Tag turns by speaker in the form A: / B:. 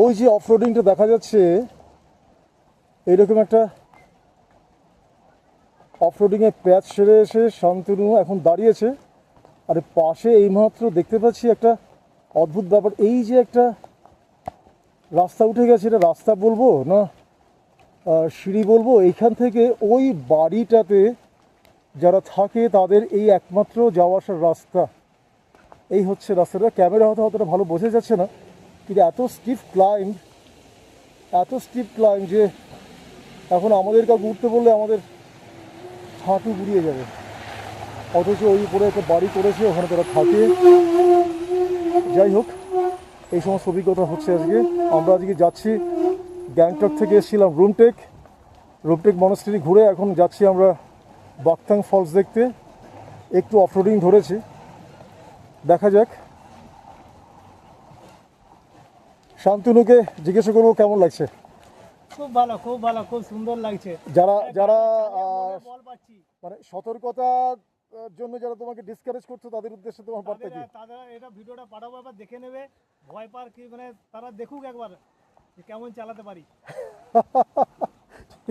A: ওই যে অফরোডিংটা দেখা যাচ্ছে, এইরকম একটা অফরোডিংয়ে প্যাচ সেরে এসে শান্তনু এখন দাঁড়িয়েছে। আর পাশে এইমাত্র দেখতে পাচ্ছি একটা অদ্ভুত ব্যাপার, এই যে একটা রাস্তা উঠে গেছে, এটা রাস্তা বলবো না সিঁড়ি বলবো, এইখান থেকে ওই বাড়িটাতে যারা থাকে তাদের এই একমাত্র যাওয়া আসার রাস্তা। এই হচ্ছে রাস্তাটা, ক্যামেরা হয়তো অতটা ভালো বোঝা যাচ্ছে না, কিন্তু এত স্টিপ ক্লাইম্ব যে এখন আমাদের কাউকে উঠতে বললে আমাদের হাঁটু গুড়িয়ে যাবে। অথচ ওই উপরে একটা বাড়ি করেছে, ওখানে তারা থাকে। যাই হোক, এই সমস্ত অভিজ্ঞতা হচ্ছে আজকে। আমরা আজকে যাচ্ছি, গ্যাংটক থেকে এসেছিলাম রুমটেক মনাস্ট্রি ঘুরে এখন যাচ্ছি আমরা বাকথাং ফলস দেখতে। একটু অফরোডিং ধরেছি, দেখা যাক। শান্তনুকে জিজ্ঞাসা করবো কেমন লাগছে।
B: খুব ভালো, খুব ভালো, খুব সুন্দর লাগছে।
A: যারা যারা
B: বল পাচ্ছি
A: মানে সতর্কতার জন্য যারা তোমাকে ডিসকারেজ করছো তাদের উদ্দেশ্যে তোমার বার্তা কি?
B: তাদের এটা ভিডিওটা পাঠাবো, একবার দেখে নেবে। ভয় পার কি মানে তারা দেখুক একবার যে কেমন চালাতে পারি।